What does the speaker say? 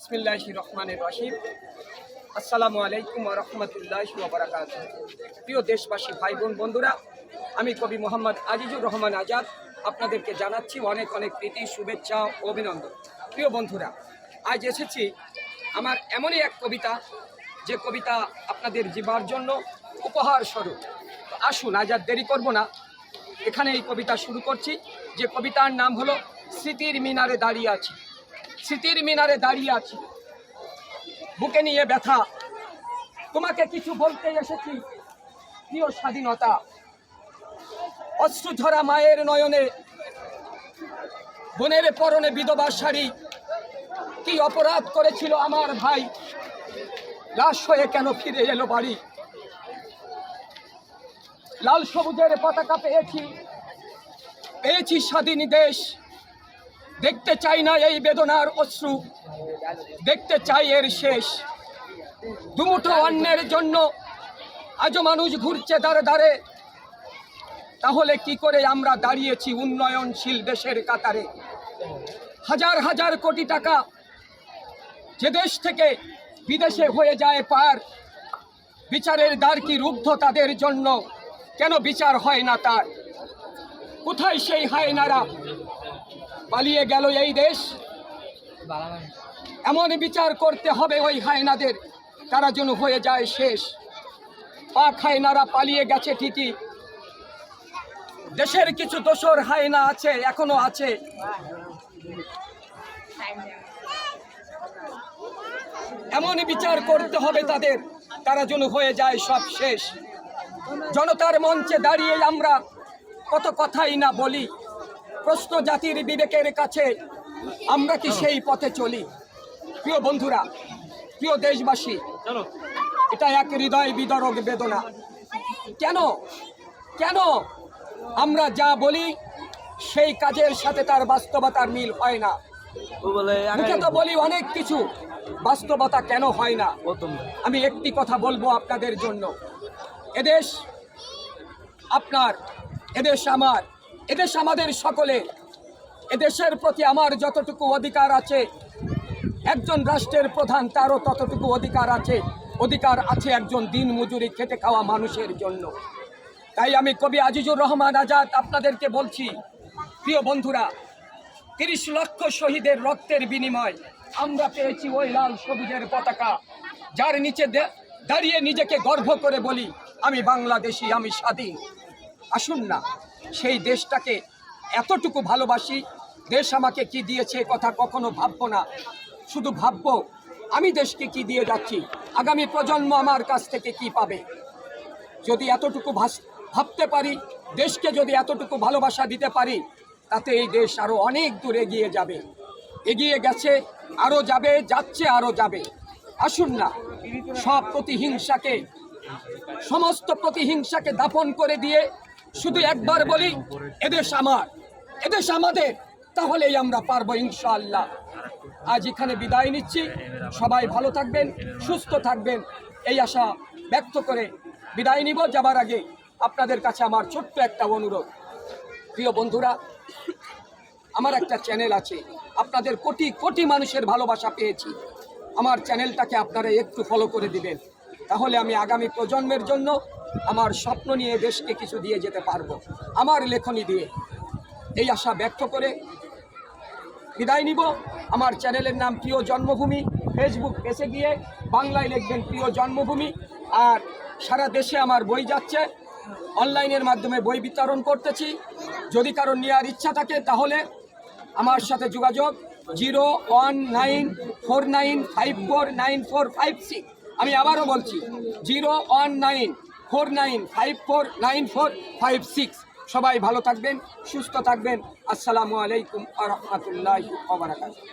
বিসমিল্লাহির রহমানির রহিম। আসসালামু আলাইকুম ওয়া রাহমাতুল্লাহি ওয়া বারাকাতুহু। প্রিয় দেশবাসী, ভাই বোন, বন্ধুরা, আমি কবি মোহাম্মদ আজিজুর রহমান আজাদ আপনাদেরকে জানাচ্ছি অনেক অনেক প্রীতি, শুভেচ্ছা ও অভিনন্দন। প্রিয় বন্ধুরা, আজ এসেছি আমার এমনই এক কবিতা, যে কবিতা আপনাদের জীবার জন্য উপহার স্বরূপ। তো আসুন, আজ আর দেরি করব না, এখানে এই কবিতা শুরু করছি। যে কবিতার নাম হলো স্মৃতির মিনারে দাঁড়িয়ে আছি। স্মৃতির মিনারে দাঁড়িয়ে আছি, বুকে নিয়ে ব্যথা, তোমাকে কিছু বলতে এসেছি প্রিয় স্বাধীনতা। অশ্রুধরা মায়ের নয়নে, বোনের পরনে বিধবা শাড়ি, কি অপরাধ করেছিল আমার ভাই, লাশ হয়ে কেন ফিরে এলো বাড়ি। লাল সবুজের পতাকা পেয়েছি, পেয়েছি স্বাধীন দেশ, দেখতে চাই না এই বেদনার অশ্রু, দেখতে চাই এর শেষ। দুমুঠো অন্যের জন্য আজও মানুষ ঘুরছে দাঁড়ে দাঁড়ে, তাহলে কি করে আমরা দাঁড়িয়েছি উন্নয়নশীল দেশের কাতারে। হাজার হাজার কোটি টাকা যে দেশ থেকে বিদেশে হয়ে যায় পার, বিচারের দ্বার কি রুদ্ধ তাদের জন্য, কেন বিচার হয় না তার। কোথায় সেই হায়নারা, পালিয়ে গেল এই দেশ। এমন বিচার করতে হবে ওই হায়নাদের, তারা যেন হয়ে যায় শেষ। পাক হায়নারা পালিয়ে গেছে ঠিকই, দেশের কিছু দোসর হায়না আছে, এখনো আছে। এমন বিচার করতে হবে তাদের, তারা যেন হয়ে যায় সব শেষ। জনতার মঞ্চে দাঁড়িয়ে আমরা কত কথাই না বলি, প্রশ্ন জাতির বিবেকের কাছে, আমরা কি সেই পথে চলি। প্রিয় বন্ধুরা, প্রিয় দেশবাসী, এটা এক হৃদয় বিদারক বেদনা। কেন কেন আমরা যা বলি সেই কাজের সাথে তার বাস্তবতার মিল হয় না। মুখে তো বলি অনেক কিছু, বাস্তবতা কেন হয় না। আমি একটি কথা বলবো আপনাদের জন্য, এদেশ আপনার, এদেশ আমার, এদেশ আমাদের সকলে। এদেশের প্রতি আমার যতটুকু অধিকার আছে, একজন রাষ্ট্রের প্রধান তারও ততটুকু অধিকার আছে। অধিকার আছে একজন দিন মজুরি খেটে খাওয়া মানুষের জন্য। তাই আমি কবি আজিজুর রহমান আজাদ আপনাদেরকে বলছি, প্রিয় বন্ধুরা, ৩০ লক্ষ শহীদের রক্তের বিনিময় আমরা পেয়েছি ওই লাল সবুজের পতাকা, যার নিচে দাঁড়িয়ে নিজেকে গর্ব করে বলি আমি বাংলাদেশি, আমি স্বাধীন। আসুন না, সেই দেশটাকে এতটুকু ভালোবাসি। দেশ আমাকে কি দিয়েছে কথা কখনো ভাববো না, শুধু ভাববো আমি দেশকে কি দিয়ে যাচ্ছি, আগামী প্রজন্ম আমার কাছ থেকে কি পাবে। যদি এতটুকু ভাবতে পারি, দেশকে যদি এতটুকু ভালোবাসা দিতে পারি, তাতে এই দেশ আরও অনেক দূর এগিয়ে যাবে। এগিয়ে গেছে, আরও যাবে, যাচ্ছে, আরও যাবে। আসুন না, সব প্রতিহিংসাকে, সমস্ত প্রতিহিংসাকে দাফন করে দিয়ে শুধু একবার বলি এদেশ আমার, এদেশ আমাদের, তাহলেই আমরা পারবো ইনশাআল্লাহ। আজ এখানে বিদায় নিচ্ছি। সবাই ভালো থাকবেন, সুস্থ থাকবেন, এই আশা ব্যক্ত করে বিদায় নিব। যাবার আগে আপনাদের কাছে আমার ছোট্ট একটা অনুরোধ। প্রিয় বন্ধুরা, আমার একটা চ্যানেল আছে, আপনাদের কোটি কোটি মানুষের ভালোবাসা পেয়েছি। আমার চ্যানেলটাকে আপনারা একটু ফলো করে দিবেন, তাহলে আমি আগামী প্রজন্মের জন্য আমার স্বপ্ন নিয়ে দেশকে কিছু দিয়ে যেতে পারবো, আমার লেখনী দিয়ে। এই আশা ব্যক্ত করে বিদায় নিব। আমার চ্যানেলের নাম প্রিয় জন্মভূমি। ফেসবুক পেজে গিয়ে বাংলায় লিখবেন প্রিয় জন্মভূমি। আর সারা দেশে আমার বই যাচ্ছে, অনলাইনের মাধ্যমে বই বিতরণ করতেছি। যদি কারো নেওয়ার ইচ্ছা থাকে তাহলে আমার সাথে যোগাযোগ 01949549456। আমি আবারও বলছি 01949549456। সবাই ভালো থাকবেন, সুস্থ থাকবেন। আসসালামু আলাইকুম ওয়া রাহমাতুল্লাহি ওয়া বারাকাতুহু।